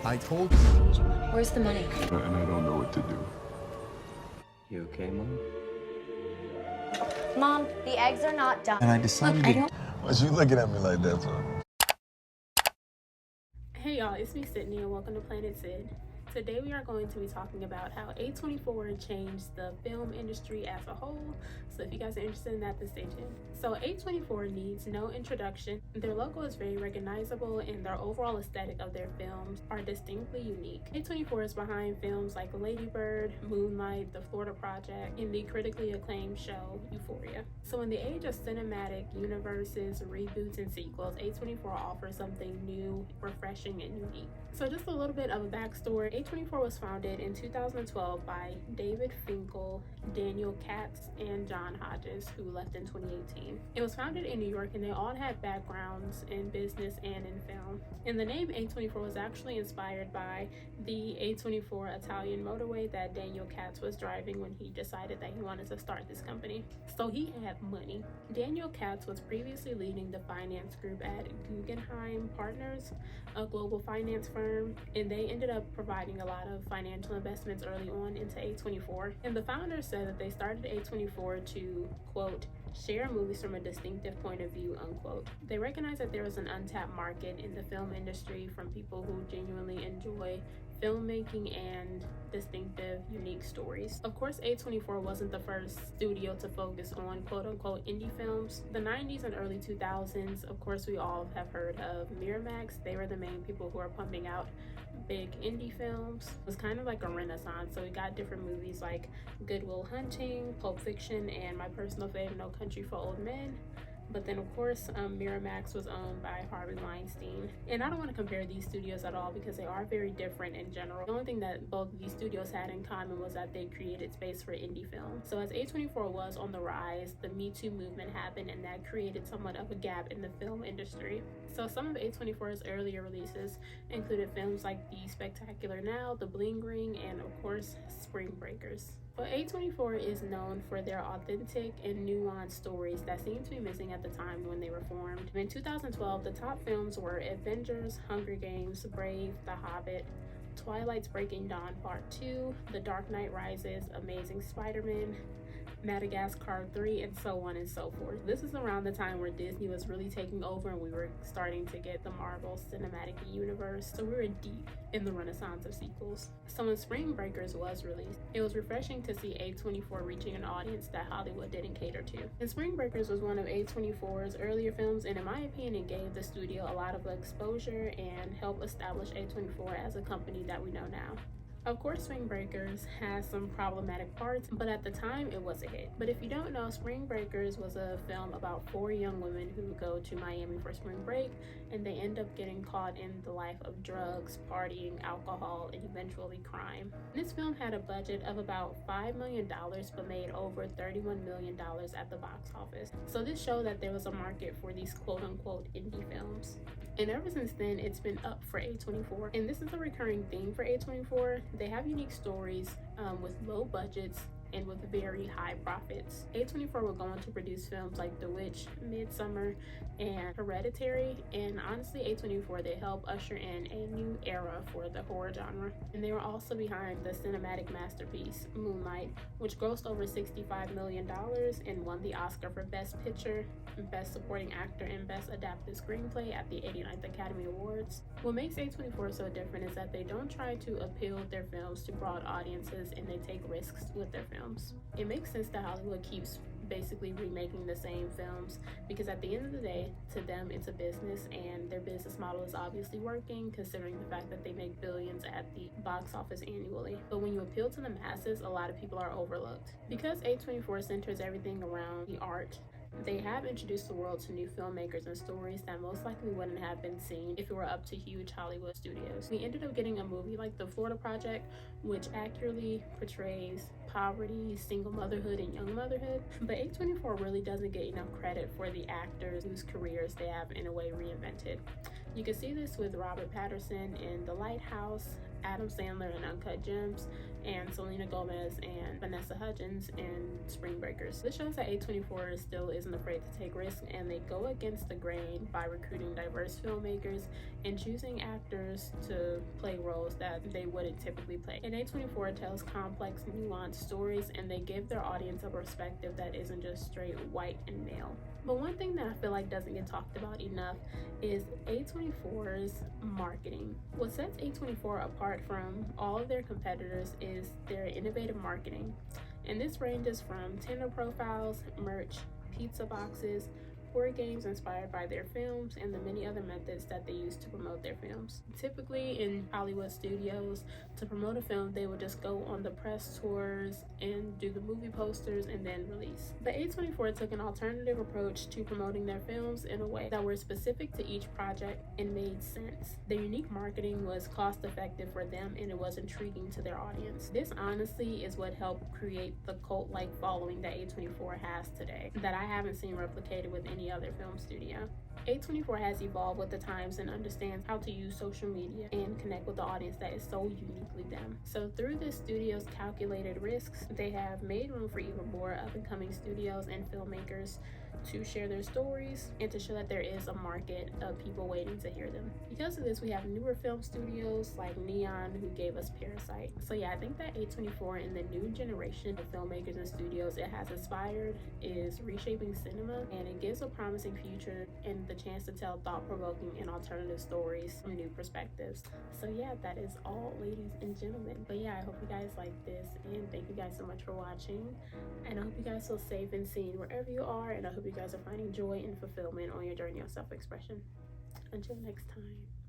I told you. Where's the money? And I don't know what to do. You okay, Mom? Mom, the eggs are not done. And I decided I don't. Why's you looking at me like that for? Hey y'all, it's me Sydney and welcome to Planet Sid. Today we are going to be talking about how A24 changed the film industry as a whole. So if you guys are interested in that, then stay tuned. So A24 needs no introduction. Their logo is very recognizable and their overall aesthetic of their films are distinctly unique. A24 is behind films like Lady Bird, Moonlight, The Florida Project, and the critically acclaimed show Euphoria. So in the age of cinematic universes, reboots, and sequels, A24 offers something new, refreshing, and unique. So just a little bit of a backstory. A24 was founded in 2012 by David Finkel, Daniel Katz, and John Hodges, who left in 2018. It was founded in New York and they all had backgrounds in business and in film. And the name A24 was actually inspired by the A24 Italian motorway that Daniel Katz was driving when he decided that he wanted to start this company. So he had money. Daniel Katz was previously leading the finance group at Guggenheim Partners, a global finance firm, and they ended up providing a lot of financial investments early on into A24. And the founders said that they started A24 to, quote, share movies from a distinctive point of view, unquote. They recognized that there was an untapped market in the film industry from people who genuinely enjoy filmmaking and distinctive, unique stories. Of course, A24 wasn't the first studio to focus on quote-unquote indie films. The 90s and early 2000s, of course, we all have heard of Miramax. They were the main people who are pumping out big indie films. It was kind of like a renaissance. So we got different movies like Good Will Hunting, Pulp Fiction, and my personal favorite, No Country for Old Men. But then of course, Miramax was owned by Harvey Weinstein. And I don't want to compare these studios at all because they are very different in general. The only thing that both of these studios had in common was that they created space for indie film. So as A24 was on the rise, the Me Too movement happened and that created somewhat of a gap in the film industry. So some of A24's earlier releases included films like The Spectacular Now, The Bling Ring, and of course, Spring Breakers. But A24 is known for their authentic and nuanced stories that seemed to be missing at the time when they were formed. In 2012, the top films were Avengers, Hunger Games, Brave, The Hobbit, Twilight's Breaking Dawn Part 2, The Dark Knight Rises, Amazing Spider-Man, Madagascar 3, and so on and so forth. This is around the time where Disney was really taking over and we were starting to get the Marvel Cinematic Universe. So we were deep in the renaissance of sequels. So when Spring Breakers was released, it was refreshing to see A24 reaching an audience that Hollywood didn't cater to. And Spring Breakers was one of A24's earlier films, and in my opinion, it gave the studio a lot of exposure and helped establish A24 as a company that we know now. Of course, Spring Breakers has some problematic parts, but at the time it was a hit. But if you don't know, Spring Breakers was a film about 4 young women who go to Miami for spring break and they end up getting caught in the life of drugs, partying, alcohol, and eventually crime. This film had a budget of about $5 million but made over $31 million at the box office. So this showed that there was a market for these quote-unquote indie films. And ever since then, it's been up for A24. And this is a recurring theme for A24. They have unique stories with low budgets and with very high profits. A24 will go on to produce films like The Witch, Midsummer, and Hereditary. And honestly, A24, they help usher in a new era for the horror genre. And they were also behind the cinematic masterpiece, Moonlight, which grossed over $65 million and won the Oscar for Best Picture, Best Supporting Actor, and Best Adapted Screenplay at the 89th Academy Awards. What makes A24 so different is that they don't try to appeal their films to broad audiences and they take risks with their films. It makes sense that Hollywood keeps basically remaking the same films because at the end of the day, to them it's a business and their business model is obviously working considering the fact that they make billions at the box office annually. But when you appeal to the masses, a lot of people are overlooked. Because A24 centers everything around the art, they have introduced the world to new filmmakers and stories that most likely wouldn't have been seen if it were up to huge Hollywood studios. We ended up getting a movie like The Florida Project, which accurately portrays poverty, single motherhood, and young motherhood. But A24 really doesn't get enough credit for the actors whose careers they have in a way reinvented. You can see this with Robert Patterson in The Lighthouse, Adam Sandler in Uncut Gems, and Selena Gomez and Vanessa Hudgens in Spring Breakers. This shows that A24 still isn't afraid to take risks, and they go against the grain by recruiting diverse filmmakers and choosing actors to play roles that they wouldn't typically play. And A24 tells complex, nuanced stories, and they give their audience a perspective that isn't just straight white and male. But one thing that I feel like doesn't get talked about enough is A24's marketing. What sets A24 apart from all of their competitors is their innovative marketing. And this ranges from Tinder profiles, merch, pizza boxes, board games inspired by their films, and the many other methods that they use to promote their films. Typically in Hollywood studios, to promote a film, they would just go on the press tours and do the movie posters and then release. But A24 took an alternative approach to promoting their films in a way that were specific to each project and made sense. Their unique marketing was cost effective for them, and it was intriguing to their audience. This honestly is what helped create the cult-like following that A24 has today, that I haven't seen replicated with any other film studio. A24 has evolved with the times and understands how to use social media and connect with the audience that is so uniquely them. So through this studio's calculated risks, they have made room for even more up-and-coming studios and filmmakers to share their stories and to show that there is a market of people waiting to hear them. Because of this, we have newer film studios like Neon, who gave us Parasite. So yeah, I think that A24 and the new generation of filmmakers and studios it has inspired is reshaping cinema, and it gives a promising future and the chance to tell thought-provoking and alternative stories from new perspectives. So yeah, that is all, ladies and gentlemen. But yeah, I hope you guys like this, and thank you guys so much for watching, and I hope you guys feel safe and seen wherever you are, and I hope you guys are finding joy and fulfillment on your journey of self-expression. Until next time.